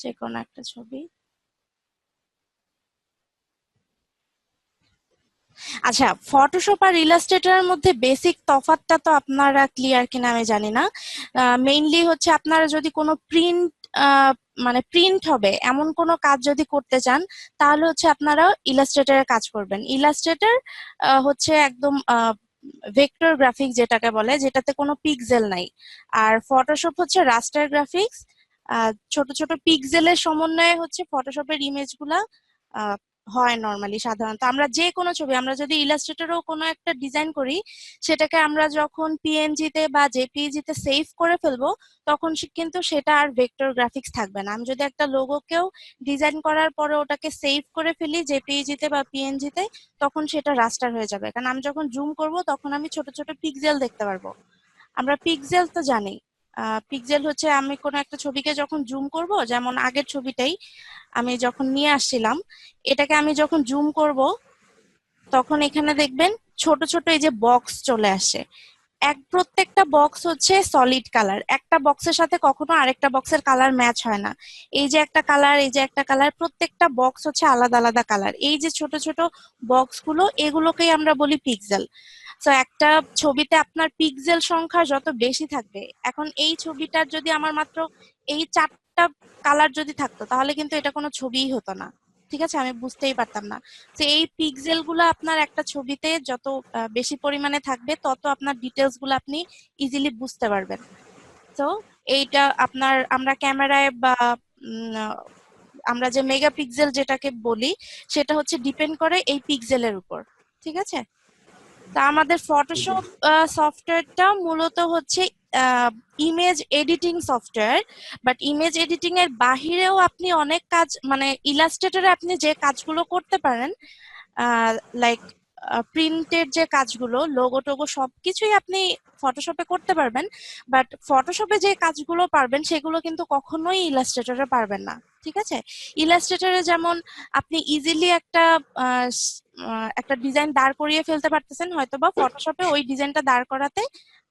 যে কোনো একটা ছবি। আচ্ছা, ফটোশপ আর ইলাস্ট্রেটরের মধ্যে বেসিক তফাৎটা তো আপনারা ক্লিয়ার কিনা আমি জানি না। মেইনলি হচ্ছে আপনারা যদি কোনো প্রিন্ট মানে প্রিন্ট হবে এমন কোনো কাজ যদি করতে চান, তাহলে হচ্ছে আপনারা ইলাস্ট্রেটরের কাজ করবেন। ইলাস্ট্রেটর হচ্ছে একদম ভেক্টর গ্রাফিক্স যেটাকে বলে, যেটাতে কোনো পিক্সেল নাই। আর ফটোশপ হচ্ছে রাস্টার গ্রাফিক্স। ছোট ছোট পিক্সেলের সমন্বয়ে হচ্ছে ফটোশপের ইমেজগুলা হয় নরমালি। সাধারণত আমরা যে কোনো ছবি, আমরা যদি ইলাস্ট্রেটরেও কোনো একটা ডিজাইন করি, সেটাকে আমরা যখন পিএনজি তে বা জেপিইজি তে সেভ করে ফেলবো, তখন কিন্তু সেটা আর ভেক্টর গ্রাফিক্স থাকবে না। আমি যদি একটা লোগোকেও ডিজাইন করার পরে ওটাকে সেভ করে ফেলি জেপিইজি তে বা পিএনজি তে, তখন সেটা রাস্টার হয়ে যাবে, কারণ আমি যখন জুম করব তখন আমি ছোট ছোট পিক্সেল দেখতে পারবো। আমরা পিক্সেল তো জানি। পিক্সেল হচ্ছে আমি কোনো একটা ছবিকে যখন জুম করব, যেমন আগের ছবিটাই আমি যখন নিয়ে আসছিলাম, এটাকে আমি যখন জুম করব তখন এখানে দেখবেন ছোট ছোট এই যে বক্স চলে আসে। প্রত্যেকটা বক্স হচ্ছে সলিড কালার, একটা বক্সের সাথে কখনো আরেকটা বক্সের কালার ম্যাচ হয় না। এই যে একটা কালার, এই যে একটা কালার, প্রত্যেকটা বক্স হচ্ছে আলাদা আলাদা কালার। এই যে ছোট ছোট বক্স গুলো, এগুলোকেই আমরা বলি পিক্সেল। তো একটা ছবিতে আপনার পিক্সেল সংখ্যা যত বেশি থাকবে, এখন এই ছবিটার যদি আমার মাত্র এই 4টা কালার যদি থাকতো, তাহলে কিন্তু এটা কোনো ছবিই হতো না। ঠিক আছে, আমি বুঝতেই পারতাম না। তো এই পিক্সেল গুলো আপনার একটা ছবিতে যত বেশি পরিমাণে থাকবে, তত আপনার ডিটেলস গুলো আপনি ইজিলি বুঝতে পারবেন। তো এইটা আপনার আমরা ক্যামেরায় বা আমরা যে মেগাপিক্সেল যেটাকে বলি, সেটা হচ্ছে ডিপেন্ড করে এই পিক্সেলের উপর। ঠিক আছে। তা আমাদের ফটোশপ সফটওয়্যারটা মূলত হচ্ছে image editing software. But image editing এর বাহিরেও আপনি অনেক কাজ, মানে ইলাস্ট্রেটরে আপনি যে কাজগুলো করতে পারেন, লাইক প্রিন্টের যে কাজগুলো, লোগো টোগো সবকিছুই আপনি ফটোশপে করতে পারবেন। বাট ফটোশপে যে কাজগুলো পারবেন, সেগুলো কিন্তু কখনোই ইলাস্ট্রেটরে পারবেন না। ঠিক আছে। ইলাস্ট্রেটরে যেমন আপনি ইজিলি একটা ডিজাইন দাঁড় করিয়ে ফেলতে পারতেছেন, হয়তোবা ফটোশপে ওই ডিজাইনটা দাঁড় করাতে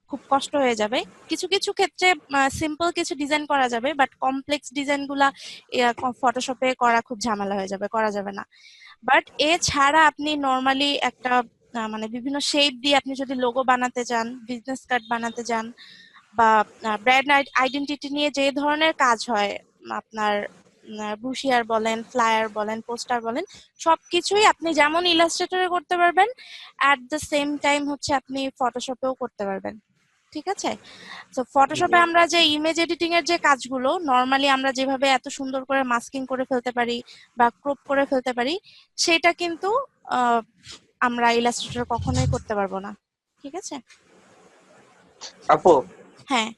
খুব কষ্ট হয়ে যাবে। কিছু কিছু ক্ষেত্রে সিম্পল কিছু ডিজাইন করা যাবে, বাট কমপ্লেক্স ডিজাইন গুলা ফটোশপে করা খুব ঝামেলা হয়ে যাবে, করা যাবে না। বাট এছাড়া আপনি নর্মালি একটা মানে বিভিন্ন শেপ দিয়ে আপনি যদি লোগো বানাতে চান, বিজনেস কার্ড বানাতে চান, বা ব্র্যান্ড আইডেন্টিটি নিয়ে যে ধরনের কাজ হয়, আপনার ব্রুশিয়ার বলেন, ফ্লায়ার বলেন, পোস্টার বলেন, সবকিছুই আপনি যেমন ইলাস্ট্রেটরে করতে পারবেন, অ্যাট দ্য সেম টাইম হচ্ছে আপনি ফটোশপেও করতে পারবেন। ঠিক আছে। তো ফটোশপে আমরা যে ইমেজ এডিটিং এর যে কাজগুলো নরমালি আমরা যেভাবে এত সুন্দর করে মাস্কিং করে ফেলতে পারি বা ক্রপ করে ফেলতে পারি, সেটা কিন্তু আহ, আমরা ইলাস্ট্রেটরে কখনোই করতে পারবো না। ঠিক আছে। আপু, হ্যাঁ।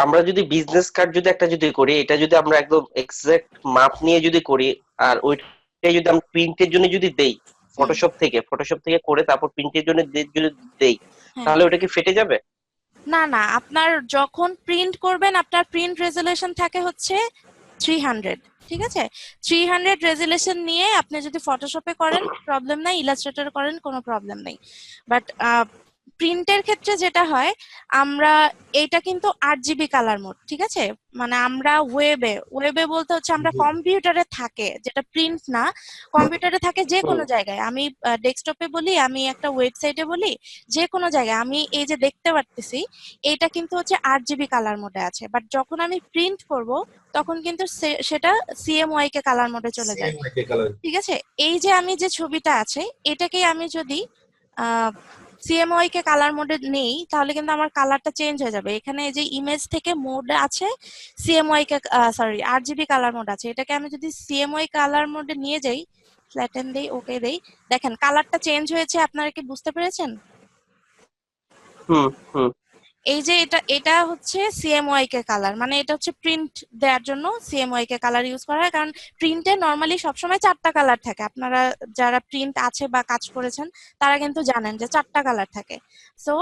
আমরা যদি বিজনেস কার্ড যদি একটা যদি করি, এটা যদি আমরা একদম এক্সাক্ট মাপ নিয়ে যদি করি, আর ওইটাই যদি আমরা প্রিন্টের জন্য যদি দেই, হুম। ফটোশপ থেকে করে তারপর প্রিন্টের জন্য যদি দেই, হ্যাঁ। তাহলে ওটা কি ফেটে যাবে? না না, আপনার যখন প্রিন্ট করবেন আপনার প্রিন্ট রেজুলেশন থাকে হচ্ছে 300। ঠিক আছে। 300 রেজুলেশন নিয়ে আপনি যদি ফটোশপে করেন প্রবলেম নাই, ইলাস্ট্রেটর করেন কোনো প্রবলেম নেই। বাট প্রিন্টের ক্ষেত্রে যেটা হয়, আমরা এটা কিন্তু 8 জিবি কালার মোড। ঠিক আছে। মানে আমরা ওয়েবে ওয়েবে বলতে হচ্ছে আমরা কম্পিউটারে থাকে, যেটা প্রিন্ট না, কম্পিউটারে থাকে যে হুম। কোনো জায়গায়, আমি ডেস্কটপে বলি, আমি একটা ওয়েবসাইটে বলি, যে কোনো জায়গায় আমি এই যে দেখতে পারতেছি, এটা কিন্তু হচ্ছে 8 জিবি কালার মোডে আছে। বাট যখন আমি প্রিন্ট করব, তখন কিন্তু সেটা সিএমওয়াই কে কালার মোডে চলে যায়। ঠিক আছে। এই যে আমি যে ছবিটা আছে, এটাকে আমি যদি সিএমওয়াই কে কালার মোডে নেই, তাহলে কিন্তু আমার কালারটা চেঞ্জ হয়ে যাবে। এখানে এই যে ইমেজ থেকে মোড আছে সিএমওয়াই কে, সরি 8 জিবি কালার মোড আছে, এটাকে আমি যদি সিএমওয়াই কালার মোডে নিয়ে যাই, ফ্ল্যাটেন দেই, ওকে দেই, দেখেন কালারটা চেঞ্জ হয়েছে। আপনারা কি বুঝতে পেরেছেন? হুম। হুম। এই যে এটা এটা হচ্ছে সিএমওয়াই কে কালার, মানে এটা হচ্ছে প্রিন্ট দেওয়ার জন্য সিএমওয়াই কে কালার ইউজ করা হয়। কারণ প্রিন্টে নর্মালি সবসময় 4টা কালার থাকে। আপনারা যারা প্রিন্ট আছে বা কাজ করেছেন, তারা কিন্তু জানেন যে 4টা কালার থাকে। সো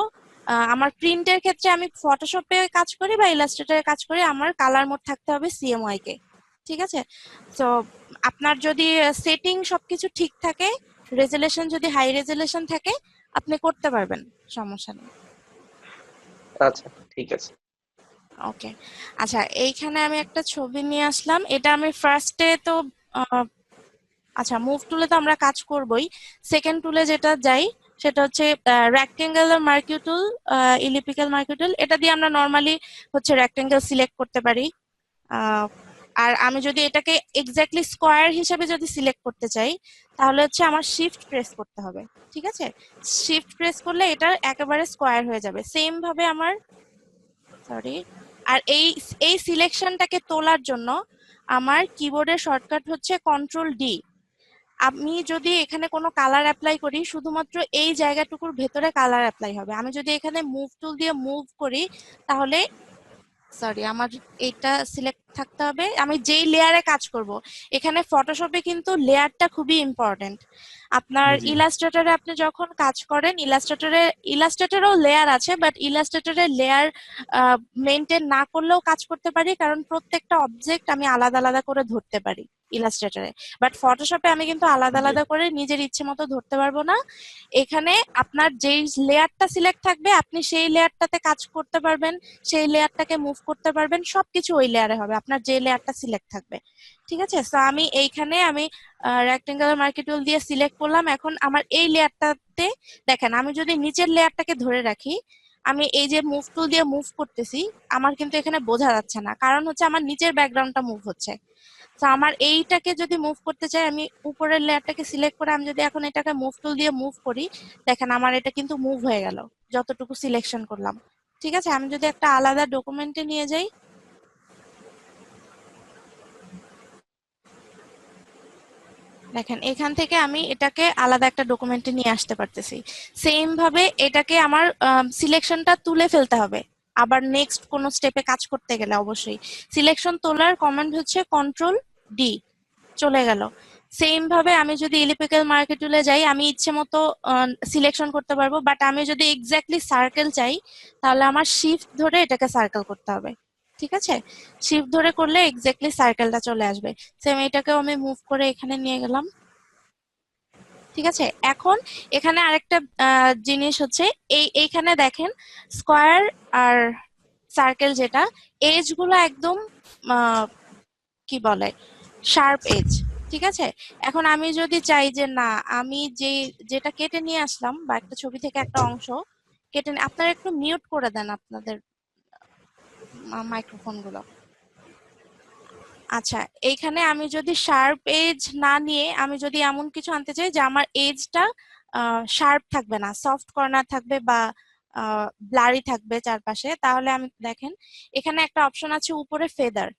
আমার প্রিন্টের ক্ষেত্রে আমি ফটোশপে কাজ করি বা ইলাস্ট্রেটরে কাজ করি, আমার কালার মোড থাকতে হবে সিএমওয়াই কে। ঠিক আছে। তো আপনার যদি সেটিং সবকিছু ঠিক থাকে, রেজুলেশন যদি হাই রেজুলেশন থাকে, আপনি করতে পারবেন, সমস্যা নেই। আচ্ছা, ঠিক আছে। ওকে, আচ্ছা এইখানে আমি একটা ছবি নিয়ে আসলাম। এটা আমি ফার্স্টে তো আহ, আচ্ছা মুভ টুলে তো আমরা কাজ করবই। সেকেন্ড টুলে যেটা যাই সেটা হচ্ছে রেক্টেঙ্গুলার মার্কিউ টুল, ইলিপ্টিক্যাল মার্কিউ টুল। এটা দিয়ে আমরা নর্মালি হচ্ছে রেক্টেঙ্গেল সিলেক্ট করতে পারি। আহ, আর আমি যদি এটাকে এক্স্যাক্টলি স্কোয়ার হিসেবে যদি সিলেক্ট করতে চাই, তাহলে হচ্ছে আমার শিফট প্রেস করতে হবে। ঠিক আছে, শিফট প্রেস করলে এটা একেবারে স্কোয়ার হয়ে যাবে। সেম ভাবে আমার, সরি, আর এই এই সিলেকশনটাকে তোলার জন্য আমার কিবোর্ডের শর্টকাট হচ্ছে কন্ট্রোল ডি। আমি যদি এখানে কোনো কালার অ্যাপ্লাই করি, শুধুমাত্র এই জায়গাটুকুর ভেতরে কালার অ্যাপ্লাই হবে। আমি যদি এখানে মুভ টুল দিয়ে মুভ করি, তাহলে, সরি, আমার এইটা সিলেক্ট থাকতে হবে আমি যেই লেয়ারে কাজ করব। এখানে ফটোশপে কিন্তু লেয়ারটা খুবই ইম্পর্টেন্ট। আপনার জি। ইলাস্ট্রেটরে আপনি যখন কাজ করেন, ইলাস্ট্রেটরেও লেয়ার আছে, বাট ইলাস্ট্রেটরে লেয়ার মেনটেন না করলেও কাজ করতে পারি, কারণ প্রত্যেকটা অবজেক্ট আমি আলাদা আলাদা করে ধরতে পারি ইলাস্ট্রেটরে। বাট ফটোশপে আমি কিন্তু আলাদা জি। আলাদা করে নিজের ইচ্ছে মতো ধরতে পারবো না। এখানে আপনার যেই লেয়ারটা সিলেক্ট থাকবে আপনি সেই লেয়ারটাতে কাজ করতে পারবেন, সেই লেয়ারটাকে মুভ করতে পারবেন, সবকিছু ওই লেয়ারে হবে আপনার যে লেয়ারটা সিলেক্ট থাকবে। ঠিক আছে, তো আমি এইখানে আমি রেক্টেঙ্গুলার মার্কি টুল দিয়ে সিলেক্ট করলাম। এখন আমার এই লেয়ারটাতে দেখেন, আমি যদি নিচের লেয়ারটাকে ধরে রাখি, আমি এই যে মুভ টুল দিয়ে মুভ করতেছি, আমার কিন্তু এখানে বোঝা যাচ্ছে না, কারণ হচ্ছে আমার নিচের ব্যাকগ্রাউন্ডটা মুভ হচ্ছে। তো আমার এইটাকে যদি মুভ করতে চাই, আমি উপরের লেয়ারটাকে সিলেক্ট করে আমি যদি এখন এটাকে মুভ টুল দিয়ে মুভ করি, দেখেন আমার এটা কিন্তু মুভ হয়ে গেল যতটুকু সিলেকশন করলাম। ঠিক আছে, আমি যদি একটা আলাদা ডকুমেন্টে নিয়ে যাই, দেখেন এখান থেকে আমি এটাকে আলাদা একটা ডকুমেন্টে নিয়ে আসতে পারতেছি। সেম ভাবে এটাকে আমার সিলেকশনটা তুলে ফেলতে হবে আবার নেক্সট কোন স্টেপে কাজ করতে গেলে। অবশ্যই সিলেকশন তোলার কমান্ড হচ্ছে কন্ট্রোল ডি, চলে গেল। সেম ভাবে আমি যদি ইলিপ্টিক্যাল মার্কি টুলে যাই, আমি ইচ্ছে মতো সিলেকশন করতে পারবো, বাট আমি যদি এক্স্যাক্টলি সার্কেল চাই, তাহলে আমার শিফট ধরে এটাকে সার্কেল করতে হবে। ঠিক আছে, শিফট ধরে করলে এক্স্যাক্টলি সার্কেলটা চলে আসবে। সেম এটাকেও আমি মুভ করে এখানে নিয়ে গেলাম। ঠিক আছে, এখন এখানে আরেকটা জিনিস হচ্ছে, এইখানে দেখেন স্কোয়ার আর সার্কেল যেটা, এজ গুলো একদম কি বলে, শার্প এজ। ঠিক আছে, এখন আমি যদি চাই যে না, আমি যেটা কেটে নিয়ে আসলাম বা একটা ছবি থেকে একটা অংশ কেটে আপনারা একটু মিউট করে দেন আপনাদের মাইক্রোফোন গুলো। আচ্ছা, এইখানে আমি যদি শার্প এজ না নিয়ে আমি যদি এমন কিছু আনতে চাই যে আমার এজটা শার্প থাকবে না, সফট কর্নার থাকবে বা ব্লারি থাকবে চারপাশে, তাহলে আমি দেখেন এখানে একটা অপশন আছে উপরে ফেদার।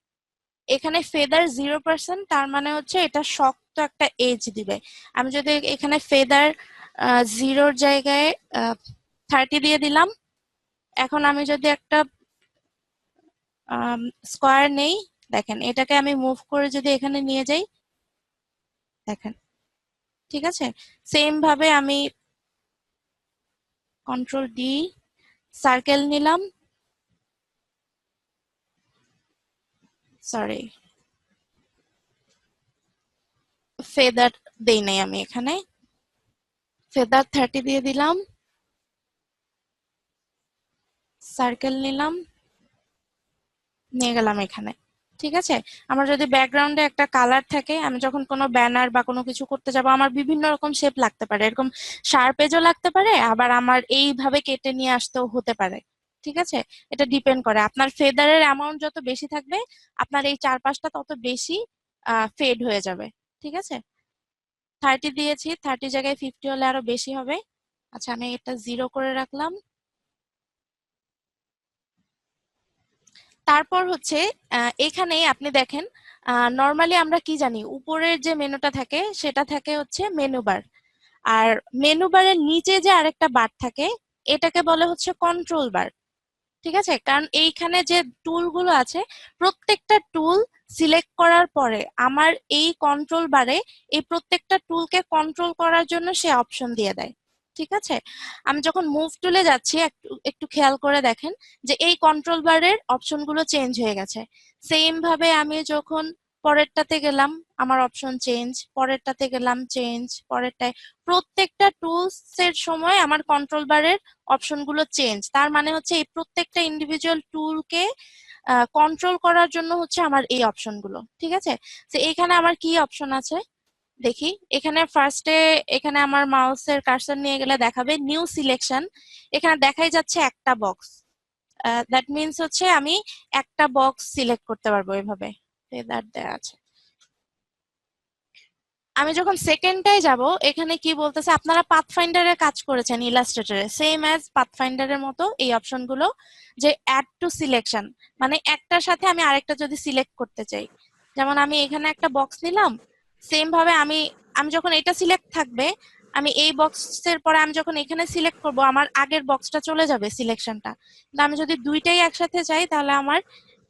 এখানে ফেদার 0%, তার মানে হচ্ছে এটা শক্ত একটা এজ দিবে। আমি যদি এখানে ফেদার 0-র জায়গায় 30 দিয়ে দিলাম। এখন আমি যদি একটা স্কোয়ার নেই, দেখেন এটাকে আমি মুভ করে যদি এখানে নিয়ে যাই, দেখেন। ঠিক আছে, সেম ভাবে আমি কন্ট্রোল ডি, সার্কেল নিলাম, সরি ফেদার দেই নাই, আমি এখানে ফেদার 30 দিয়ে দিলাম, সার্কেল নিলাম, নিয়ে গেলাম এখানে। ঠিক আছে, আমার যদি ব্যাকগ্রাউন্ডে একটা কালার থাকে, আমি যখন কোনো ব্যানার বা কোনো কিছু করতে যাব, আমার বিভিন্ন রকম শেপ লাগতে পারে, এরকম শার্প এজও লাগতে পারে, আবার আমার এইভাবে কেটে নিয়ে আসতেও হতে পারে। ঠিক আছে, এটা ডিপেন্ড করে আপনার ফেদারের অ্যামাউন্ট যত বেশি থাকবে, আপনার এই চারপাশটা তত বেশি ফেড হয়ে যাবে। ঠিক আছে, 30 দিয়েছি, 30 জায়গায় 50 হলে আরো বেশি হবে। আচ্ছা, আমি এটা 0 করে রাখলাম। তারপর হচ্ছে এখানে আপনি দেখেন, নর্মালি আমরা কি জানি, উপরের যে মেনুটা থাকে সেটা থাকে হচ্ছে মেনু বার। আর মেনু বারের নিচে যে আরেকটা বার থাকে, এটাকে বলে হচ্ছে কন্ট্রোল বার। ঠিক আছে, কারণ এইখানে যে টুলগুলো আছে, প্রত্যেকটা টুল সিলেক্ট করার পরে আমার এই কন্ট্রোল বারে এই প্রত্যেকটা টুলকে কন্ট্রোল করার জন্য সে অপশন দিয়ে দেয়। ঠিক আছে, আমি যখন মুভ টুলে যাচ্ছি, একটু একটু খেয়াল করে দেখেন যে এই কন্ট্রোল বারের অপশনগুলো চেঞ্জ হয়ে গেছে। সেম ভাবে আমি যখন পরেরটাতে গেলাম, আমার অপশন চেঞ্জ, পরেরটাতে গেলাম চেঞ্জ, পরেরটায়, প্রত্যেকটা টুলস এর সময় আমার কন্ট্রোল বারের অপশনগুলো চেঞ্জ। তার মানে হচ্ছে এই প্রত্যেকটা ইন্ডিভিজুয়াল টুলকে কন্ট্রোল করার জন্য হচ্ছে আমার এই অপশনগুলো, ঠিক আছে। তো এখানে আমার কি অপশন আছে দেখি। এখানে ফার্স্টে এখানে আমার মাউসের কার্সর নিয়ে গেলে দেখাবে নিউ সিলেকশন। এখানে দেখাই যাচ্ছে একটা বক্স, দ্যাট মিনস হচ্ছে আমি একটা বক্স সিলেক্ট করতে পারবো এভাবে, দ্যাট দেয়া আছে। আমি যখন সেকেন্ডটায় যাব, এখানে কি বলতেছে, আপনারা পাথফাইন্ডারে কাজ করেছেন ইলাস্ট্রেটরে, সেম অ্যাজ পাথফাইন্ডারের মতো এই অপশনগুলো, যে অ্যাড টু সিলেকশন, মানে একটার সাথে আমি আরেকটা যদি সিলেক্ট করতে চাই, যেমন আমি এখানে একটা বক্স নিলাম, সেম ভাবে আমি আমি যখন এটা সিলেক্ট থাকবে, আমি এই বক্সের পরে আমি যখন এখানে সিলেক্ট করব, আমার আগের বক্সটা চলে যাবে সিলেকশনটা। কিন্তু আমি যদি দুইটাই একসাথে চাই, তাহলে আমার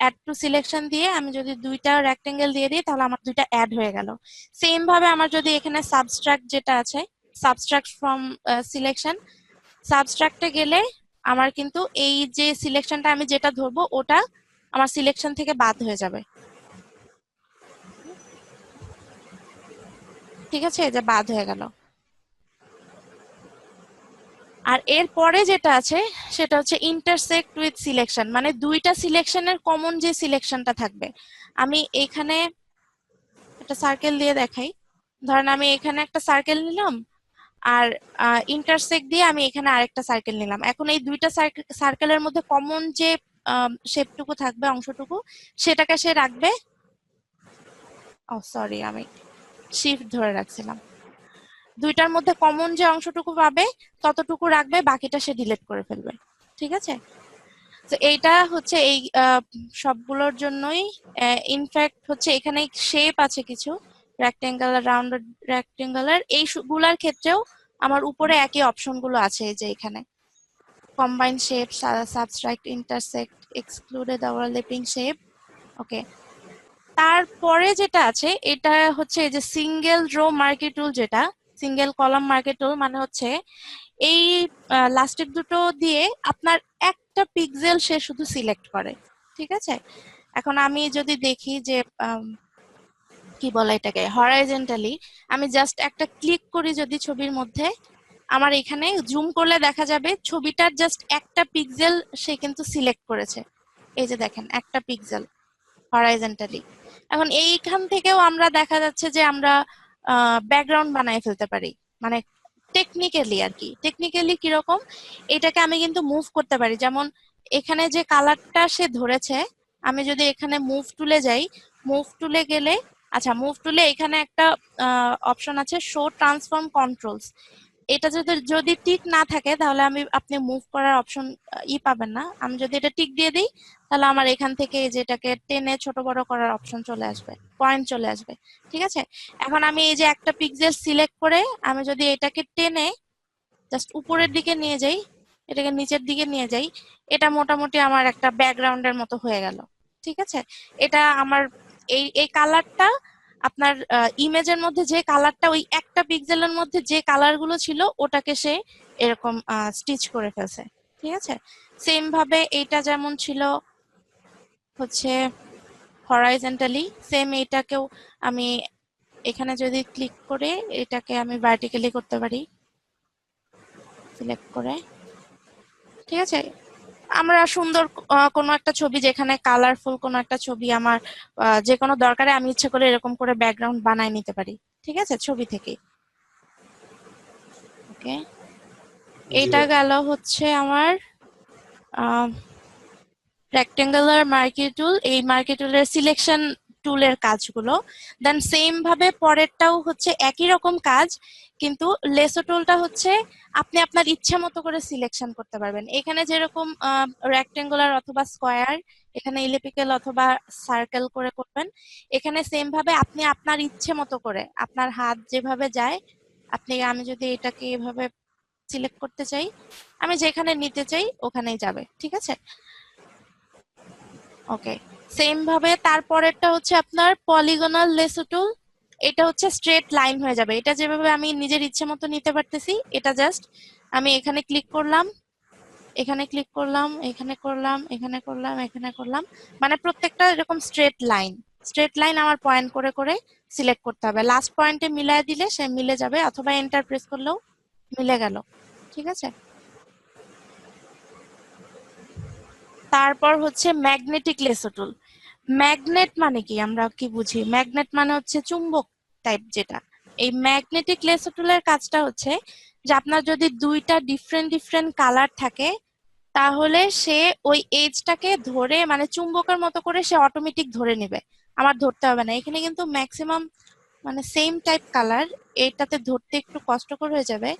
অ্যাড টু সিলেকশন দিয়ে আমি যদি দুইটা রেক্টেঙ্গেল দিয়ে দিই, তাহলে আমার দুইটা অ্যাড হয়ে গেল। সেম ভাবে আমার যদি এখানে সাবস্ট্রাক্ট যেটা আছে, সাবস্ট্রাক্ট ফ্রম সিলেকশন, সাবস্ট্রাক্টে গেলে আমার কিন্তু এই যে সিলেকশনটা আমি যেটা ধরবো ওটা আমার সিলেকশন থেকে বাদ হয়ে যাবে, ঠিক আছে, এই যে বাদ হয়ে গেল। আর এর পরে যেটা আছে সেটা হচ্ছে ইন্টারসেক্ট উইথ সিলেকশন, মানে দুইটা সিলেকশনের কমন যে সিলেকশনটা থাকবে। আমি এখানে একটা সার্কেল দিয়ে দেখাই। ধরেন আমি এখানে একটা সার্কেল নিলাম, আর ইন্টারসেক্ট দিয়ে আমি এখানে আরেকটা সার্কেল নিলাম। এখন এই দুইটা সার্কেলের মধ্যে কমন যে শেপটুকু থাকবে, অংশটুকু, সেটাকে সে রাখবে। ও সরি, আমি শিফট ধরে রাখছিলাম। দুইটার মধ্যে কমন যে অংশটুকু পাবে ততটুকু রাখবে, বাকিটা সে ডিলিট করে ফেলবে, ঠিক আছে। তো এইটা হচ্ছে এই সবগুলোর জন্যই। ইনফ্যাক্ট হচ্ছে এখানে শেপ আছে কিছু, রেক্টেঙ্গুলার, রাউন্ডেড রেক্টেঙ্গুলার, এই গুলার ক্ষেত্রেও আমার উপরে একই অপশন গুলো আছে, এই যে এখানে combine shape, subtract, intersect, excluded overlapping shape. Okay, তারপরে যেটা আছে এটা হচ্ছে এই যে সিঙ্গেল রো মার্কি টুল, যেটা সিঙ্গেল কলাম মার্কি টুল, মানে হচ্ছে এই লাস্টের দুটো দিয়ে আপনার একটা পিক্সেল সে শুধু সিলেক্ট করে, ঠিক আছে। এখন আমি যদি দেখি যে কি বলে এটাকে, হরাইজন্টালি আমি জাস্ট একটা ক্লিক করি যদি ছবির মধ্যে, আমার এখানে জুম করলে দেখা যাবে ছবিটার জাস্ট একটা পিক্সেল সে কিন্তু সিলেক্ট করেছে। এই যে দেখেন একটা পিক্সেল হরাইজন্টালি। এখন এইখান থেকেও আমরা দেখা যাচ্ছে যে আমরা ব্যাকগ্রাউন্ড বানায় ফেলতে পারি, মানে টেকনিক্যালি আর কি। টেকনিক্যালি কিরকম, এটাকে আমি কিন্তু মুভ করতে পারি। যেমন এখানে যে কালারটা সে ধরেছে, আমি যদি এখানে মুভ টুলে যাই, মুভ টুলে গেলে, আচ্ছা মুভ টুলে এখানে একটা অপশন আছে শো ট্রান্সফর্ম কন্ট্রোলস। এটা যদি যদি টিক না থাকে তাহলে আপনি মুভ করার অপশন পাবেন না। আমি যদি এটা টিক দিয়ে দিই, তাহলে আমার এখান থেকে যেটাকে টেনে ছোট বড় করার অপশন চলে আসবে, পয়েন্ট চলে আসবে, ঠিক আছে। এখন আমি এই যে একটা পিক্সেল সিলেক্ট করে আমি যদি এটাকে টেনে জাস্ট উপরের দিকে নিয়ে যাই, এটাকে নিচের দিকে নিয়ে যাই, এটা মোটামুটি আমার একটা ব্যাকগ্রাউন্ডের মতো হয়ে গেল, ঠিক আছে। এটা আমার এই এই কালারটা, আপনার ইমেজের মধ্যে যে কালারটা, ওই একটা পিক্সেলের মধ্যে যে কালার গুলো ছিল ওটাকে সে এরকম স্টিচ করে ফেলছে, ঠিক আছে। সেম ভাবে এইটা যেমন ছিল হচ্ছে হরাইজন্টালি, সেম এইটাকেও আমি এখানে যদি ক্লিক করে এটাকে আমি ভার্টিক্যালি করতে পারি, সিলেক্ট করে, ঠিক আছে। আমরা সুন্দর কোনো একটা ছবি, যেখানে কালারফুল কোনো একটা ছবি আমার যে কোনো দরকারে আমি ইচ্ছা করে এরকম করে ব্যাকগ্রাউন্ড বানায় নিতে পারি, ঠিক আছে, ছবি থেকে। ওকে, জি এটা ভাই। গেল হচ্ছে আমার রেক্টেঙ্গুলার মার্কি টুল, এই মার্কি টুলের সিলেকশন টুলের কাজগুলো। দেন সেম ভাবে পরেরটাও হচ্ছে একই রকম কাজ, কিন্তু লেসো টুলটা হচ্ছে আপনি আপনার ইচ্ছা মতো করে সিলেকশন করতে পারবেন। এখানে যেরকম রেক্টেঙ্গুলার অথবা স্কোয়ার, এখানে ইলিপ্টিক্যাল অথবা সার্কেল করে করবেন, এখানে সেম ভাবে আপনি আপনার ইচ্ছে মতো করে, আপনার হাত যেভাবে যায়, আমি যদি এটাকে এভাবে সিলেক্ট করতে চাই, আমি যেখানে নিতে চাই ওখানেই যাবে, ঠিক আছে। ওকে, সেম ভাবে তারপরেরটা হচ্ছে আপনার পলিগনাল লেসো টুল। এটা হচ্ছে স্ট্রেট লাইন হয়ে যাবে, এটা যেভাবে আমি নিজের ইচ্ছে মতো নিতে পারতেছি, এটা জাস্ট আমি এখানে ক্লিক করলাম, এখানে ক্লিক করলাম, এখানে করলাম, এখানে করলাম, এখানে করলাম, মানে প্রত্যেকটা এরকম স্ট্রেট লাইন, স্ট্রেট লাইন আমার পয়েন্ট করে করে সিলেক্ট করতে হবে। লাস্ট পয়েন্টে মিলাই দিলে সে মিলে যাবে, অথবা এন্টার প্রেস করলেও মিলে গেল, ঠিক আছে। তারপর হচ্ছে ম্যাগনেটিক লেসো টুল। ম্যাগনেট মানে কি, আমরা কি বুঝি? ম্যাগনেট মানে হচ্ছে চুম্বক টাইপ যেটা। এই ম্যাগনেটিক লেসো টুলের কাজটা হচ্ছে যে আপনার যদি দুইটা ডিফারেন্ট ডিফারেন্ট কালার থাকে, তাহলে সে ওই এজটাকে ধরে মানে চুম্বকের মতো করে সে অটোমেটিক ধরে নেবে, আমার ধরতে হবে না। এখানে কিন্তু ম্যাক্সিমাম মানে সেম টাইপ কালার, এটাতে ধরতে একটু কষ্টকর হয়ে যাবে।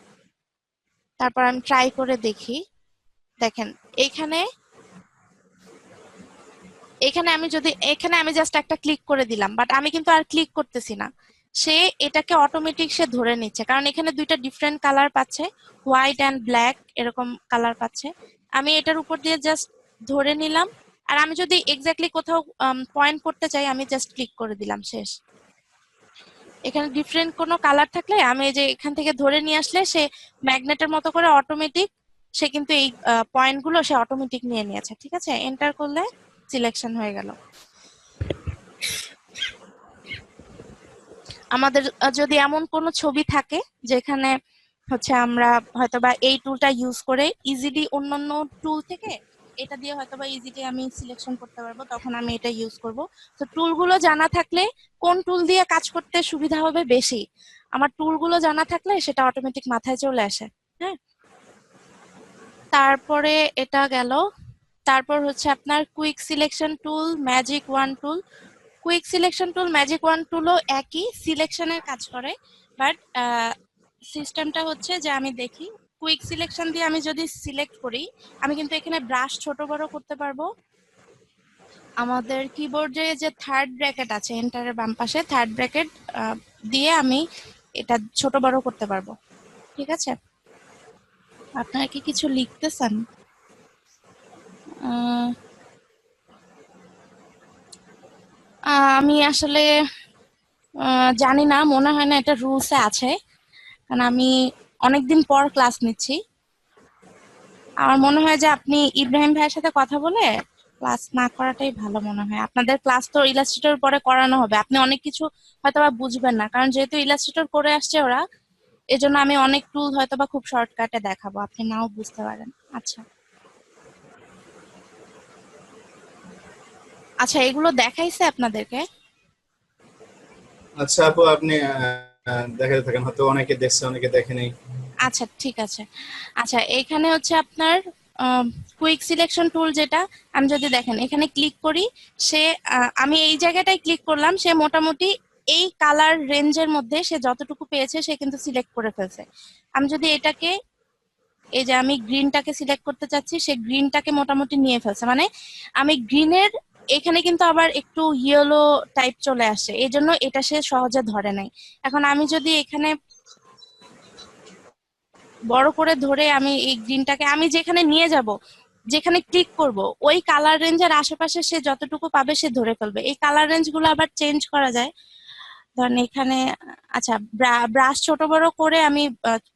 তারপর আমি ট্রাই করে দেখি। দেখেন এখানে, এখানে আমি জাস্ট একটা ক্লিক করে দিলাম, বাট আমি কিন্তু আর ক্লিক করতেছি না, সে এটাকে অটোমেটিক সে ধরে নিচ্ছে, কারণ এখানে দুইটা ডিফারেন্ট কালার পাচ্ছে, হোয়াইট অ্যান্ড ব্ল্যাক এরকম কালার পাচ্ছে। আমি এটার উপর দিয়ে জাস্ট ধরে নিলাম, আর আমি যদি এক্স্যাক্টলি কোথাও পয়েন্ট করতে চাই, আমি জাস্ট ক্লিক করে দিলাম, শেষ। এখানে ডিফারেন্ট কোনো কালার থাকলে আমি এই যে এখান থেকে ধরে নিয়ে আসলে সে ম্যাগনেটের মতো করে অটোমেটিক সে কিন্তু এই পয়েন্টগুলো সে অটোমেটিক নিয়ে নিয়েছে। ঠিক আছে, এন্টার করলে সিলেকশন হয়ে গেল। আমাদের যদি এমন কোনো ছবি থাকে যেখানে হচ্ছে আমরা হয়তোবা এই টুলটা ইউজ করে ইজিলি অন্যান্য টুল থেকে এটা দিয়ে হয়তোবা ইজিলি আমি সিলেকশন করতে পারবো, তখন আমি এটা ইউজ করব। তো টুলগুলো জানা থাকলে কোন টুল দিয়ে কাজ করতে সুবিধা হবে বেশি, আমার টুলগুলো জানা থাকলে সেটা অটোমেটিক মাথায় চলে আসে। হ্যাঁ, তারপরে এটা গেল। তারপর হচ্ছে আপনার quick selection tool, magic wand tool. Quick selection tool, magic wand টুলও একই সিলেকশনের কাজ করে, বাট সিস্টেমটা হচ্ছে যে আমি দেখি কুইক সিলেকশন দিয়ে আমি যদি সিলেক্ট করি, আমি কিন্তু এখানে ব্রাশ ছোট বড় করতে পারবো। আমাদের কিবোর্ডে যে থার্ড ব্র্যাকেট আছে এন্টারের বাম পাশে, থার্ড ব্র্যাকেট দিয়ে আমি এটা ছোট বড় করতে পারবো। ঠিক আছে, আপনারা কি কিছু লিখতেছেন? আহ, আমি আসলে জানি না, মনে হয় না এটা রুলসে আছে, কারণ আমি অনেকদিন পর ক্লাস নিচ্ছি। আমার মনে হয় যে আপনি ইব্রাহিম ভাইয়ের সাথে কথা বলে ক্লাস না করাটাই ভালো মনে হয়। আপনাদের ক্লাস তো ইলাস্ট্রেটর পরে করানো হবে, আপনি অনেক কিছু হয়তোবা বুঝবেন না, কারণ যেহেতু ইলাস্ট্রেটর করে আসছে ওরা, এজন্য আমি অনেক টুল হয়তোবা খুব শর্টকাটে দেখাবো, আপনি নাও বুঝতে পারেন। আচ্ছা আচ্ছা, এগুলো দেখাইছে আপনাদেরকে? আচ্ছা আপু, আপনি দেখাতে থাকেন, হয়তো অনেকে দেখছে অনেকে দেখে নেই। আচ্ছা ঠিক আছে। আচ্ছা, এখানে হচ্ছে আপনার কুইক সিলেকশন টুল যেটা, আমি যদি দেখেন এখানে ক্লিক করি, সে আমি এই জায়গাটায় ক্লিক করলাম, সে মোটামুটি এই কালার রেঞ্জের মধ্যে সে যতটুকু পেয়েছে সে কিন্তু সিলেক্ট করে ফেলছে। আমি যদি এটাকে, এই যে আমি গ্রিনটাকে সিলেক্ট করতে চাচ্ছি, সে গ্রিনটাকে মোটামুটি নিয়ে ফেলছে, মানে আমি গ্রিনের এখানে কিন্তু আবার একটু ইয়েলো টাইপ চলে আসছে, এই জন্য এটা সে সহজে ধরে নাই। এখন আমি যদি এখানে বড় করে ধরে আমি এই গ্রিনটাকে আমি যেখানে নিয়ে যাব, যেখানে ক্লিক করব, ওই কালার রেঞ্জের আশেপাশে সে যতটুকু পাবে সে ধরে ফেলবে। এই কালার রেঞ্জ গুলো আবার চেঞ্জ করা যায়। ধরেন এখানে, আচ্ছা, ব্রাশ ছোট বড় করে আমি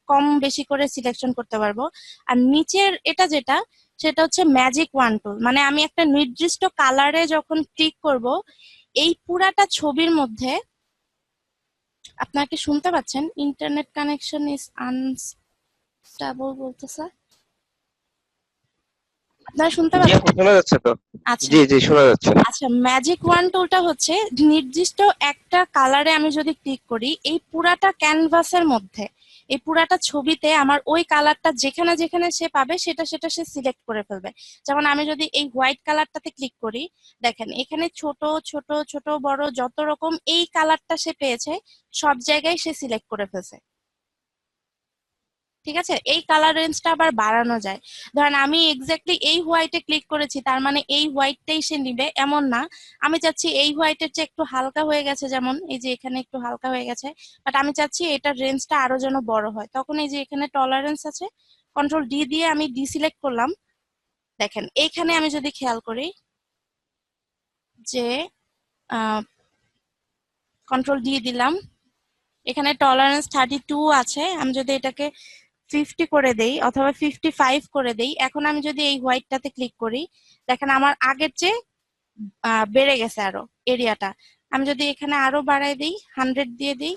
কম বেশি করে সিলেকশন করতে পারবো। আর নিচের এটা যেটা, সেটা হচ্ছে ম্যাজিক ওয়ান টুল, মানে আমি একটা নির্দিষ্ট কালারে যখন ক্লিক করব, এই পুরাটা ছবির মধ্যে, আপনারা কি শুনতে পাচ্ছেন? ইন্টারনেট কানেকশন ইজ আনস্টেবল বলতেছে, আপনারা শুনতে জি আপু, পাচ্ছেন? শোনা যাচ্ছে তো। আচ্ছা জি জি, শোনা যাচ্ছে। আচ্ছা, ম্যাজিক ওয়ান টুলটা হচ্ছে নির্দিষ্ট একটা কালারে আমি যদি ক্লিক করি, এই পুরাটা ক্যানভাসের মধ্যে, এই পুরাটা ছবিতে আমার ওই কালারটা যেখানে যেখানে সে পাবে সেটা সেটা সে সিলেক্ট করে ফেলবে। যেমন আমি যদি এই হোয়াইট কালারটাতে ক্লিক করি, দেখেন এখানে ছোট ছোট ছোট বড় যত রকম এই কালারটা সে পেয়েছে, সব জায়গায় সে সিলেক্ট করে ফেলছে। ঠিক আছে, এই কালার রেঞ্জটা আবার বাড়ানো যায়। ধরেন আমি এক্স্যাক্টলি এই হোয়াইটে ক্লিক করেছি, তার মানে এই হোয়াইটটাই সে নিবে এমন না। আমি চাচ্ছি এই হোয়াইটের চেয়ে একটু হালকা হয়ে গেছে, যেমন এই যে এখানে একটু হালকা হয়ে গেছে, বাট আমি চাচ্ছি এটার রেঞ্জটা আরো যেন বড় হয়, তখন এই যে এখানে টলারেন্স আছে, কন্ট্রোল ডি দিয়ে আমি ডিসিলেক্ট করলাম। দেখেন এইখানে আমি যদি খেয়াল করি যে কন্ট্রোল ডি দিলাম, এখানে টলারেন্স 32 আছে, আমি যদি এটাকে 50 করে দেই অথবা 55 করে দেই, এখন আমি যদি এই হোয়াইটটাতে ক্লিক করি, দেখেন আমার আগের চেয়ে বেড়ে গেছে আরো এরিয়াটা। আমি যদি এখানে আরো বাড়াই দিই, 100 দিয়ে দিই,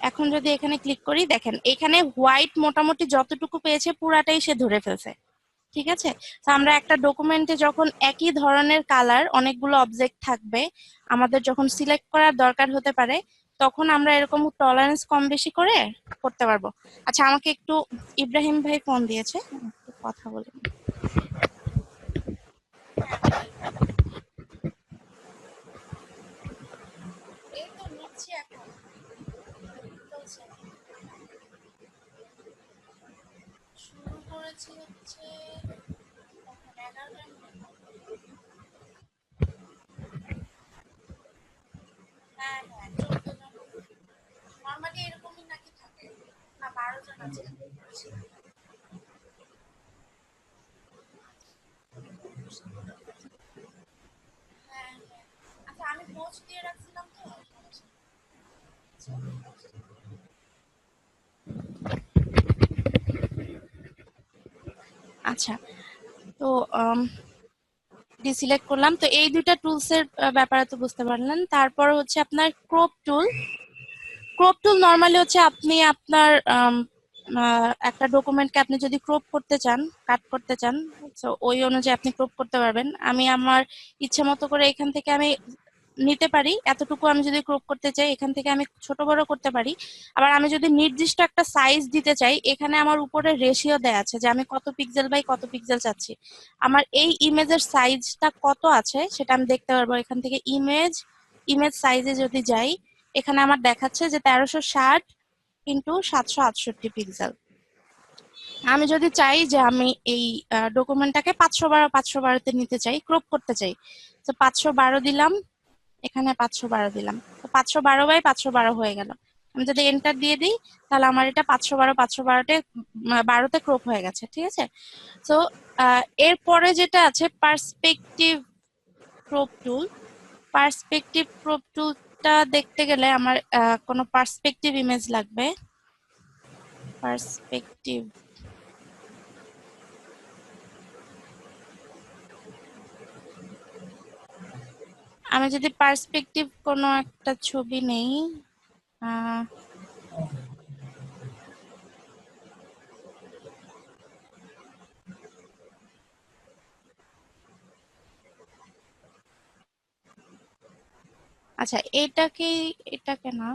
এখন যদি এখানে ক্লিক করি, দেখেন এখানে হোয়াইট মোটামুটি যতটুকু পেয়েছে পুরাটাই সে ধরে ফেলছে। ঠিক আছে। তো আমরা একটা ডকুমেন্টে যখন একই ধরনের কালার অনেকগুলো অবজেক্ট থাকবে, আমাদের যখন সিলেক্ট করার দরকার হতে পারে, তখন আমরা এরকম টলারেন্স কম বেশি করে করতে পারবো। আচ্ছা, আমাকে একটু ইব্রাহিম ভাই ফোন দিয়েছে, একটু কথা বলি। এই তো নিচ্ছি এখন, চলছে। শুরু করেছি হচ্ছে 11টার মধ্যে। হ্যাঁ হ্যাঁ, 14 জন। নর্মালি এরকমই নাকি থাকে, না 12 জন আছে। হ্যাঁ হ্যাঁ, আচ্ছা আমি পোস্ট দিয়ে রাখছিলাম তো। আচ্ছা, তো ডিসিলেক্ট করলাম। তো এই দুইটা টুলস এর ব্যাপারে তো বুঝতে পারলেন। তারপর হচ্ছে আপনার ক্রপ টুল। ক্রপ টুল নরমালি হচ্ছে আপনি আপনার একটা ডকুমেন্টকে আপনি যদি ক্রপ করতে চান, কাট করতে চান, তো ওই অনুযায়ী আপনি ক্রপ করতে পারবেন। আমি আমার ইচ্ছে মতো করে এখান থেকে আমি নিতে পারি, এতটুকু আমি যদি ক্রপ করতে চাই এখান থেকে আমি ছোট বড় করতে পারি। আবার আমি যদি নির্দিষ্ট একটা সাইজ দিতে চাই, এখানে আমার উপরে রেশিও দেয়া আছে যে আমি কত পিক্সেল বাই কত পিক্সেল চাচ্ছি। আমার এই ইমেজের সাইজটা কত আছে সেটা আমি দেখতে পারবো এখান থেকে। ইমেজ সাইজে যদি যাই, এখানে আমার দেখাচ্ছে যে 1360 ইন্টু 768 পিক্সেল। আমি যদি চাই যে আমি এই ডকুমেন্টটাকে 512 নিতে চাই, ক্রপ করতে চাই, তো 512 দিলাম, এখানে 512 দিলাম, তো 512 বাই 512 হয়ে গেল। আমি যদি এন্টার দিয়ে দিই, তাহলে আমার এটা 512 ক্রপ হয়ে গেছে। ঠিক আছে। তো এরপরে যেটা আছে পার্সপেক্টিভ ক্রপ টুল। পার্সপেক্টিভ ক্রপ টুলটা দেখতে গেলে আমার কোনো পার্সপেক্টিভ ইমেজ লাগবে। পার্সপেক্টিভ, আমি যদি পার্সপেক্টিভ কোনো একটা ছবি নেই, আহ, আচ্ছা এটাকে না,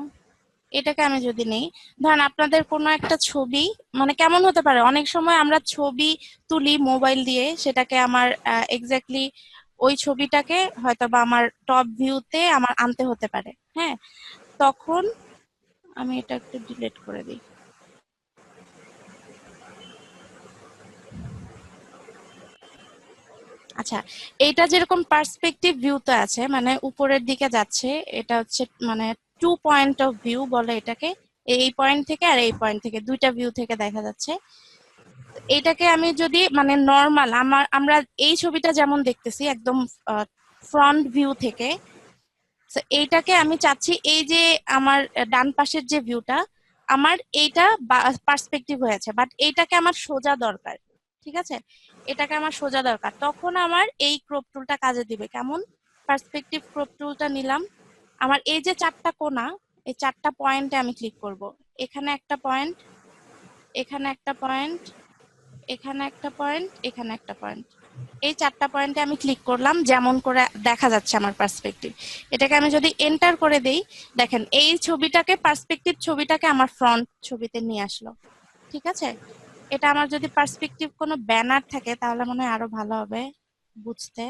এটাকে আমি যদি নেই, ধরেন আপনাদের কোনো একটা ছবি, মানে কেমন হতে পারে, অনেক সময় আমরা ছবি তুলি মোবাইল দিয়ে, সেটাকে আমার এক্স্যাক্টলি ওই ছবিটাকে হয়তো বা আমার টপ ভিউতে আমার আনতে হতে পারে। হ্যাঁ, তখন আমি এটা একটু ডিলিট করে দিই। আচ্ছা, এইটা যেরকম পার্সপেক্টিভ ভিউতে আছে, মানে উপরের দিকে যাচ্ছে, এটা হচ্ছে মানে 2 পয়েন্ট অফ ভিউ বলে এটাকে। এই পয়েন্ট থেকে আর এই পয়েন্ট থেকে দুইটা ভিউ থেকে দেখা যাচ্ছে। এটাকে আমি যদি মানে নর্মাল আমরা এই ছবিটা যেমন দেখতেছি একদম ফ্রন্ট ভিউ থেকে, তো এইটাকে আমি চাচ্ছি এই যে আমার ডান পাশের যে ভিউটা, আমার এইটা পার্সপেক্টিভ হয়েছে, বাট এইটাকে আমার সোজা দরকার। ঠিক আছে, এটাকে আমার সোজা দরকার, তখন আমার এই ক্রপ টুলটা কাজে দিবে। কেমন? পার্সপেক্টিভ ক্রপ টুলটা নিলাম, আমার এই যে চারটা কোণা, এই চারটা পয়েন্টে আমি ক্লিক করব। এখানে একটা পয়েন্ট, এখানে একটা পয়েন্ট, এখানে একটা পয়েন্ট, এখানে একটা পয়েন্ট, এই চারটা পয়েন্টে আমি ক্লিক করলাম, যেমন করে দেখা যাচ্ছে আমার পার্সপেক্টিভ। এটাকে আমি যদি এন্টার করে দেই, দেখেন এই ছবিটাকে, পার্সপেক্টিভ ছবিটাকে আমার ফ্রন্ট ছবিতে নিয়ে আসলো। ঠিক আছে, এটা আমার যদি পার্সপেক্টিভ কোনো ব্যানার থাকে তাহলে মনে হয় আরো ভালো হবে বুঝতে।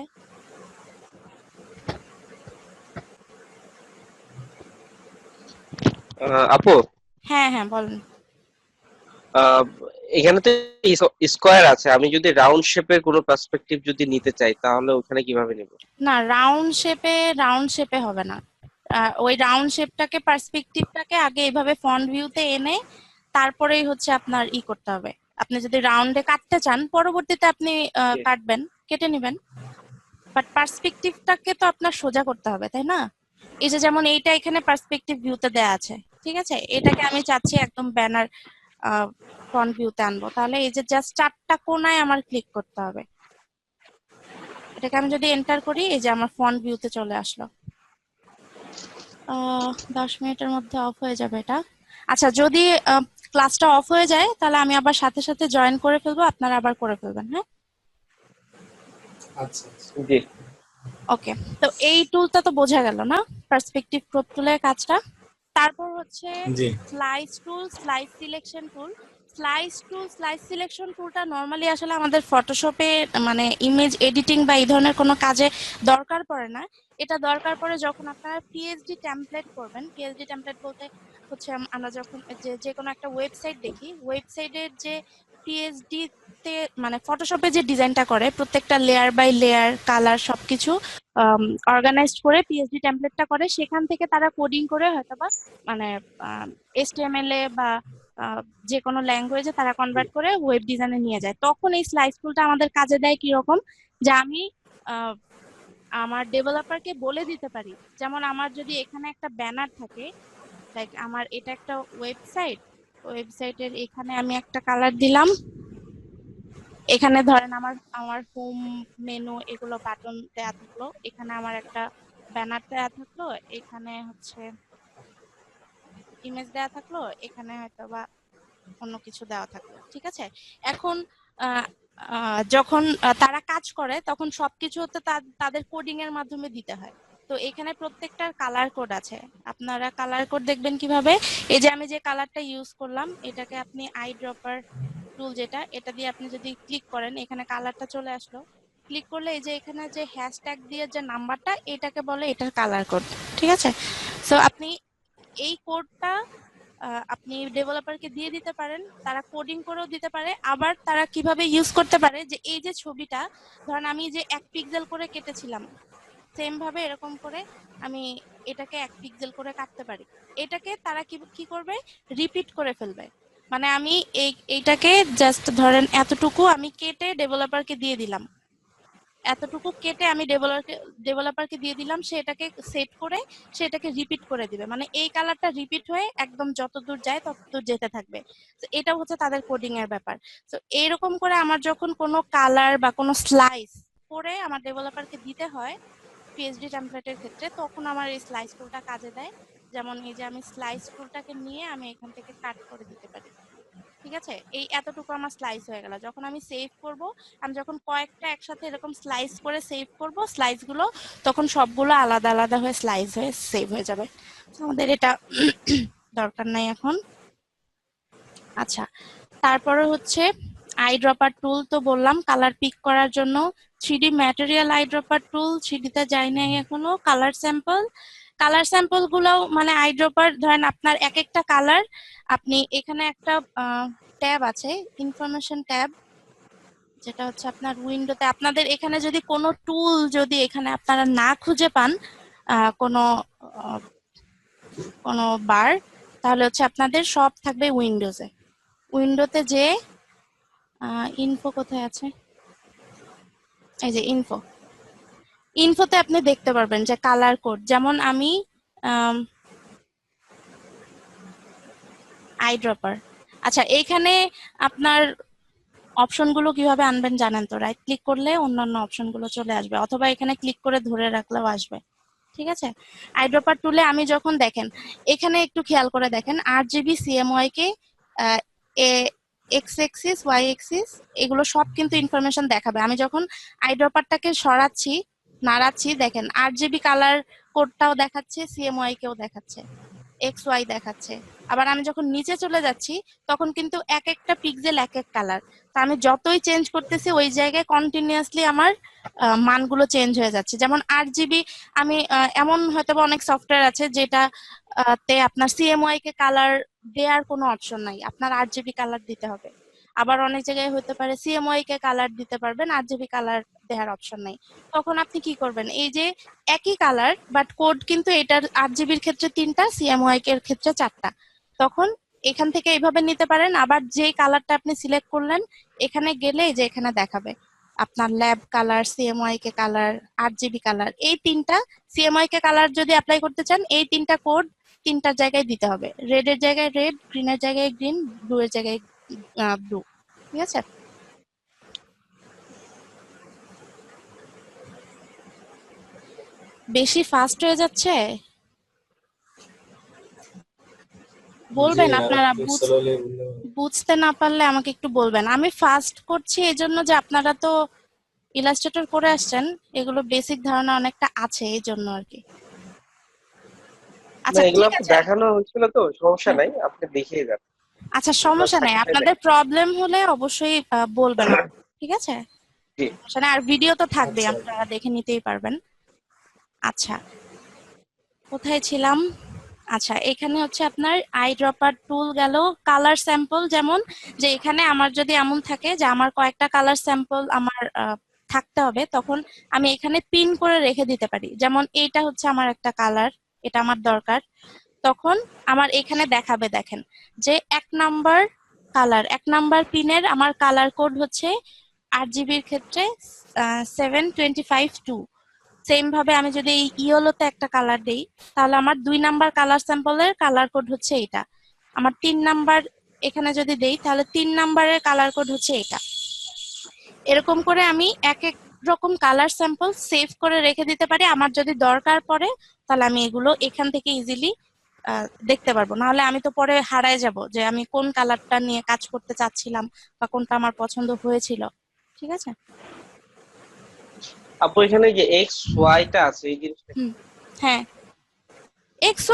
আপু, হ্যাঁ হ্যাঁ, বলেন। আহ, এখানে তো স্কোয়ার আছে, আমি যদি রাউন্ড শেপের কোনো পার্সপেক্টিভ যদি নিতে চাই তাহলে ওখানে কিভাবে নিব? না, রাউন্ড শেপে হবে না। ওই রাউন্ড শেপটাকে, পার্সপেক্টিভটাকে আগে এইভাবে ফ্রন্ট ভিউতে এনে তারপরেই হচ্ছে আপনার করতে হবে। আপনি যদি রাউন্ডে কাটতে চান, পরবর্তীতে আপনি কাটবেন, কেটে নেবেন, বাট পার্সপেক্টিভটাকে তো আপনার সোজা করতে হবে, তাই না? এই যে যেমন এইটা এখানে পার্সপেক্টিভ ভিউতে দেয়া আছে, ঠিক আছে, এটাকে আমি চাচ্ছি একদম ব্যানার ফ্রন্ট ভিউতে আনবো, তাহলে এই যে জাস্ট চারটা কোণায় আমার ক্লিক করতে হবে। এটাকে আমি যদি এন্টার করি, এই যে আমার ফ্রন্ট ভিউতে চলে আসলো। 10 মিনিটের মধ্যে অফ হয়ে যাবে এটা। আচ্ছা, যদি ক্লাসটা অফ হয়ে যায় তাহলে আমি আবার সাথে সাথে জয়েন করে ফেলবো, আপনারা আবার করে ফেলবেন। হ্যাঁ, আচ্ছা আচ্ছা। জি ওকে, তো এই টুলটা তো বোঝা গেল না, পার্সপেক্টিভ ক্রপ টুলের কাজটা। তারপর হচ্ছে জি slice tool, slice selection tool. Slice selection টুলটা নর্মালি আসলে আমাদের ফটোশপে মানে ইমেজ এডিটিং বা এই ধরনের কোনো কাজে দরকার পড়ে না। এটা দরকার পড়ে যখন আপনারা পিএইচডি টেমপ্লেট করবেন। পিএইচডি টেমপ্লেট বলতে হচ্ছে আমরা যখন যে কোনো একটা ওয়েবসাইট দেখি, ওয়েবসাইটের যে পিএইচডি তে মানে ফটোশপে যে ডিজাইনটা করে প্রত্যেকটা লেয়ার বাই লেয়ার কালার সবকিছু অর্গানাইজড করে পিএইচডি টেমপ্লেটটা করে, সেখান থেকে তারা কোডিং করে হয়তোবা মানে এইচটিএমএল এ বা আহ, যে কোনো ল্যাঙ্গুয়েজে তারা কনভার্ট করে ওয়েব ডিজাইনে নিয়ে যায়। তখন এই স্লাইস টুলটা আমাদের কাজে দেয় কিরকম, যে আমি আহ, আমার ডেভেলপারকে বলে দিতে পারি, যেমন আমার যদি এখানে একটা ব্যানার থাকে, লাইক আমার এটা একটা ওয়েবসাইট, ওয়েবসাইটের এখানে আমি একটা কালার দিলাম, এখানে ধরেন আমার আমার হোম মেনু এগুলো বাটন দেয়া থাকলো, এখানে আমার একটা ব্যানার দেয়া থাকলো, এখানে হচ্ছে ইমেজ দেয়া থাকলো, এখানে হয়তো বা অন্য কিছু দেওয়া থাকলো, ঠিক আছে। এখন আহ, যখন তারা কাজ করে তখন সবকিছু হতে তাদের কোডিং এর মাধ্যমে দিতে হয়। তো এখানে প্রত্যেকটার কালার কোড আছে। আপনারা কালার কোড দেখবেন কিভাবে, এই যে আমি যে কালারটা ইউজ করলাম এটাকে আপনি আই ড্রপার টুল যেটা, এটা দিয়ে আপনি যদি ক্লিক করেন এখানে কালারটা চলে আসলো। ক্লিক করলে এই যে এখানে যে হ্যাশট্যাগ দিয়ে যে নাম্বারটা, এটাকে বলে এটার কালার কোড, ঠিক আছে। সো আপনি এই কোডটা আপনি ডেভেলপারকে দিয়ে দিতে পারেন, তারা কোডিং করেও দিতে পারে। আবার তারা কিভাবে ইউজ করতে পারে, যে এই যে ছবিটা ধরেন আমি যে 1 পিক্সেল করে কেটেছিলাম, সেম ভাবে এরকম করে আমি এটাকে 1 পিক্সেল করে কাটতে পারি। এটাকে তারা কি কি করবে, রিপিট করে ফেলবে। মানে আমি এইটাকে জাস্ট ধরেন এতটুকু আমি কেটে ডেভেলপারকে দিয়ে দিলাম, এতটুকু কেটে আমি ডেভেলপারকে দিয়ে দিলাম, সে এটাকে সেট করে সে এটাকে রিপিট করে দিবে। মানে এই কালারটা রিপিট হয়ে একদম যতদূর যায় ততদূর যেতে থাকবে। তো এটা হচ্ছে তাদের কোডিং এর ব্যাপার। তো এইরকম করে আমার যখন কোনো কালার বা কোনো স্লাইস করে আমার ডেভেলপারকে দিতে হয় পিএইচডি টেমপ্লেটের ক্ষেত্রে, তখন আমার এই স্লাইস টুলটা কাজে দেয়। যেমন এই যে আমি স্লাইস টুলটাকে নিয়ে আমি এখান থেকে কাট করে দিতে পারি, ঠিক আছে। এই এতটুকু আমার স্লাইস হয়ে গেল। যখন আমি সেভ করব, আমি যখন কয়েকটা একসাথে এরকম স্লাইস করে সেভ করব স্লাইস গুলো, তখন সবগুলো আলাদা আলাদা হয়ে স্লাইস হয়ে সেভ হয়ে যাবে। আমাদের এটা দরকার নাই এখন। আচ্ছা, তারপরে হচ্ছে আই ড্রপার টুল তো বললাম কালার পিক করার জন্য। 3D material I dropper tool, 3D তে যাই নাই এখনো। কালার স্যাম্পল গুলো মানে আই ড্রপার ধরেন আপনার এক একটা কালার, আপনি এখানে একটা ট্যাব আছে ইনফরমেশন ট্যাব, যেটা হচ্ছে আপনার উইন্ডোতে আপনাদের এখানে যদি কোনো টুল যদি এখানে আপনারা না খুঁজে পান, কোনো আহ, কোনো বার, তাহলে হচ্ছে আপনাদের সব থাকবে উইন্ডোজে। উইন্ডোতে যে ইনফো কোথায় আছে, এই যে ইনফো, ইনফোতে আপনি দেখতে পারবেন যে কালার কোড, যেমন আমি আই ড্রপার। আচ্ছা, এইখানে আপনার অপশনগুলো কিভাবে আনবেন জানেন তো, রাইট ক্লিক করলে অন্যান্য অপশনগুলো চলে আসবে, অথবা এখানে ক্লিক করে ধরে রাখলেও আসবে, ঠিক আছে। আই ড্রপার টুলে আমি যখন দেখেন এখানে একটু খেয়াল করে দেখেন RGB CMY কে এক্স এক্সিস ওয়াই এক্সিস এগুলো সব কিন্তু ইনফরমেশন দেখাবে। আমি যখন আই ড্রপারটাকে সরাচ্ছি নাড়াচ্ছি দেখেন RGB কালার কোডটাও দেখাচ্ছে, CMY কেও দেখাচ্ছে, এক্স ওয়াই দেখাচ্ছে। আবার আমি যখন নিচে চলে যাচ্ছি তখন কিন্তু এক একটা পিক্সেল এক এক কালার। তা আমি যতই চেঞ্জ করতেছি ওই জায়গায় কন্টিনিউয়াসলি আমার মানগুলো চেঞ্জ হয়ে যাচ্ছে। যেমন RGB আমি এমন হয়তো অনেক সফটওয়্যার আছে যেটা তে আপনার CMY কে কালার দেওয়ার কোনো অপশন নাই, আপনার RGB কালার দিতে হবে। আবার অনেক জায়গায় হতে পারে CMY কে কালার দিতে পারবেন, RGB কালার দেওয়ার অপশন নাই। তখন আপনি কি করবেন, এই যে একই কালার বাট কোড কিন্তু এটার RGB এর ক্ষেত্রে 3টা, CMY এর ক্ষেত্রে 4টা, তখন এখান থেকে এইভাবে নিতে পারেন। আবার যে কালারটা আপনি সিলেক্ট করলেন এখানে গেলে এই যে এখানে দেখাবে আপনার ল্যাব কালার, CMY কে কালার, RGB কালার, এই 3টা। CMY কে কালার যদি অ্যাপ্লাই করতে চান এই 3টা কোড 3টার জায়গায় দিতে হবে, রেড এর জায়গায় রেড, গ্রিনের জায়গায় গ্রিন, ব্লু এর জায়গায় ব্লু, ঠিক আছে। বেশি ফাস্ট হয়ে যাচ্ছে জি বলবেন আর আপনারা, একটু স্লোলি বললে বুঝতে না পারলে আমাকে একটু বলবেন। আমি ফাস্ট করছি এই জন্য যে আপনারা তো ইলাস্ট্রেটর করে আসছেন, এগুলো বেসিক ধারণা অনেকটা আছে এই জন্য আর কি। না, আচ্ছা এগুলো ঠিক আপনি আছে। দেখানো হয়েছিল তো, সমস্যা হ্যাঁ, নাই, আপনি দেখিয়ে যান। আচ্ছা আপনার সমস্যা নাই, সাক্ষাৎকারে আপনাদের প্রবলেম হলে অবশ্যই বলবেন আমাকে, ঠিক আছে? জি। সমস্যা নাই, আর ভিডিও তো থাকবেই, আচ্ছা আপনারা দেখে নিতেই পারবেন। আচ্ছা, কোথায় ছিলাম? আচ্ছা, এখানে হচ্ছে আপনার আই ড্রপার টুল গেল। কালার স্যাম্পল, যেমন যে এখানে আমার যদি এমন থাকে যে আমার কয়েকটা কালার স্যাম্পল আমার থাকতে হবে, তখন আমি এখানে পিন করে রেখে দিতে পারি। যেমন এইটা হচ্ছে আমার একটা কালার, এটা আমার দরকার। তখন আমার এখানে দেখাবে, দেখেন যে 1 নাম্বার কালার, 1 নাম্বার পিনের আমার কালার কোড হচ্ছে 8 জিবির ক্ষেত্রে 7252। সেম ভাবে আমি যদি এই ইয়েলোতে একটা কালার দেই, তাহলে আমার 2 নাম্বার কালার স্যাম্পলের কালার কোড হচ্ছে এটা। আমার 3 নাম্বার এখানে যদি দেই, তাহলে 3 নাম্বারের কালার কোড হচ্ছে এটা। এরকম করে আমি এক এক রকম কালার স্যাম্পল সেভ করে রেখে দিতে পারি। আমার যদি দরকার পড়ে, তাহলে আমি এগুলো এখান থেকে ইজিলি দেখতে পারবো। নাহলে আমি তো পরে হারায় যাব যে আমি কোন কালারটা নিয়ে কাজ করতে চাচ্ছিলাম বা কোনটা আমার পছন্দ হয়েছিল। ঠিক আছে? আপু এখানে যে এক্স ওয়াইটা আছে, এই জিনিসটা হুম, হ্যাঁ। এক্স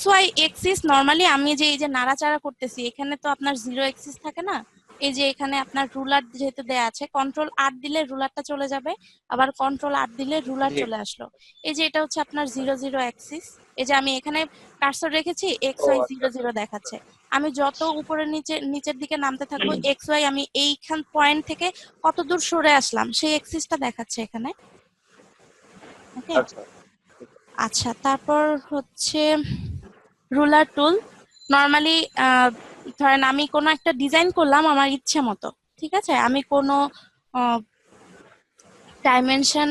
ওয়াই এক্সিস নরমালি আমি যে এই যে নাড়াচাড়া করতেছি, এখানে তো আপনার 0 এক্সিস থাকে না। এই যে এখানে আপনার রুলার যেহেতু দেয়া আছে, কন্ট্রোল 8 দিলে রুলারটা চলে যাবে, আবার কন্ট্রোল 8 দিলে রুলার জি। চলে আসলো। এই যে এটা হচ্ছে আপনার 0 0 এক্সিস। এই যে আমি এখানে কার্সর রেখেছি, এক্স ও ওয়াই আচ্ছা জিরো আচ্ছা। জিরো দেখাচ্ছে। আমি যত উপরে নিচে নিচের দিকে নামতে থাকবো, এক্স ওয়াই আমি এইখান পয়েন্ট থেকে কত দূর সরে আসলাম সেই এক্সিসটা দেখাচ্ছে এখানে। ওকে। আচ্ছা। আচ্ছা, তারপর হচ্ছে রুলার টুল। নর্মালি ধরেন আমি কোনো একটা ডিজাইন করলাম আমার ইচ্ছে মতো, ঠিক আছে? আমি কোনো ডাইমেনশন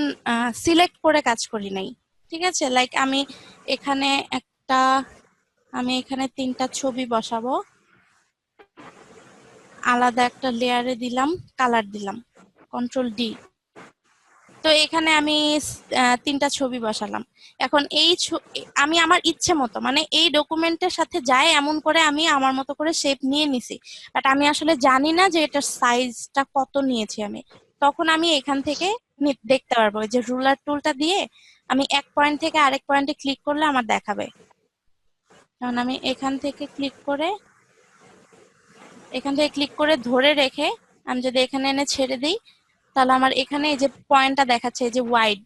সিলেক্ট করে কাজ করি নাই, ঠিক আছে? লাইক এখানে একটা আমি এখানে 3টা ছবি বসাবো, আলাদা একটা লেয়ারে দিলাম, কালার দিলাম, কন্ট্রোল D। তো এখানে আমি 3টা ছবি বসালাম। এখন আমি আমার ইচ্ছে মতো, মানে এই ডকুমেন্টের সাথে যায় এমন করে আমি আমার মতো করে শেপ নিয়ে নিছি। বাট আমি আসলে জানি না যে এটার সাইজটা কত নিয়েছি আমি। তখন আমি এখান থেকে দেখতে পারবো, এই যে রুলার টুলটা দিয়ে আমি এক পয়েন্ট থেকে আরেক পয়েন্টে ক্লিক করলে আমার দেখাবে। কারণ আমি এখান থেকে ক্লিক করে ধরে রেখে আমি যদি এখানে এনে ছেড়ে দিই, তাহলে আমার এখানে এই যে পয়েন্টটা দেখাচ্ছে, এই যে ওয়াইড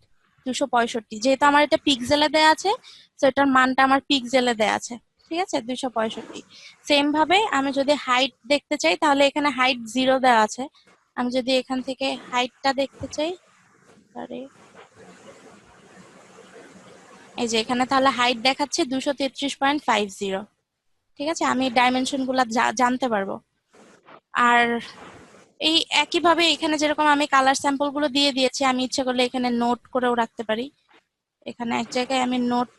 265, যেহেতু আমার এটা পিক্সেলে দেয়া আছে, তো এটার মানটা আমার পিক্সেলে দেয়া আছে, ঠিক আছে? 265। সেম ভাবে আমি যদি হাইট দেখতে চাই, তাহলে এখানে হাইট 0 দেওয়া আছে। আমি যদি এখান থেকে হাইটটা দেখতে চাই, আরে এই যে এখানে তাহলে হাইট দেখাচ্ছে 233.50। ঠিক আছে? আমি ডাইমেনশন গুলা জানতে পারবো। আর এই একইভাবে এখানে যেরকম আমি কালার স্যাম্পল গুলো দিয়ে দিয়েছি, আমি ইচ্ছে করলে এখানে নোট করেও রাখতে পারি। এখানে এক জায়গায় আমি নোট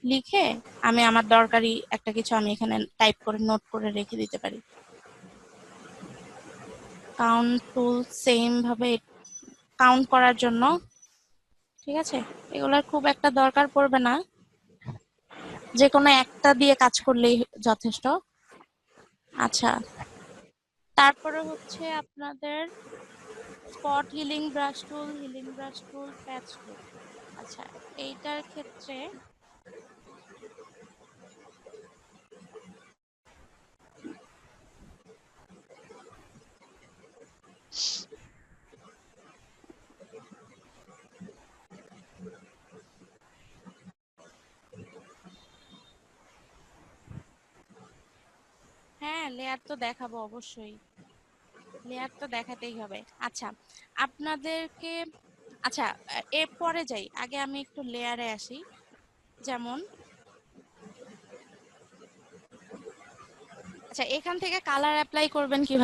লিখে আমি আমার দরকারি একটা কিছু আমি এখানে টাইপ করে নোট করে রেখে দিতে পারি। কাউন্ট টুল সেম ভাবে কাউন্ট করার জন্য, ঠিক আছে? এগুলোর খুব একটা দরকার পড়বে না, যে কোনো একটা দিয়ে কাজ করলেই যথেষ্ট। আচ্ছা, তারপরে হচ্ছে আপনাদের স্পট হিলিং ব্রাশ টুল, প্যাচ টুল। আচ্ছা, এইটার ক্ষেত্রে হ্যাঁ, লেয়ার তো দেখাবো অবশ্যই, লেয়ার তো দেখাতেই হবে। আচ্ছা, আপনাদেরকে আচ্ছা এরপরে যাই, আগে আমি একটু লেয়ারে আসি। যেমন আচ্ছা, এখান থেকে কালার অ্যাপ্লাই করবেন কিভাবে?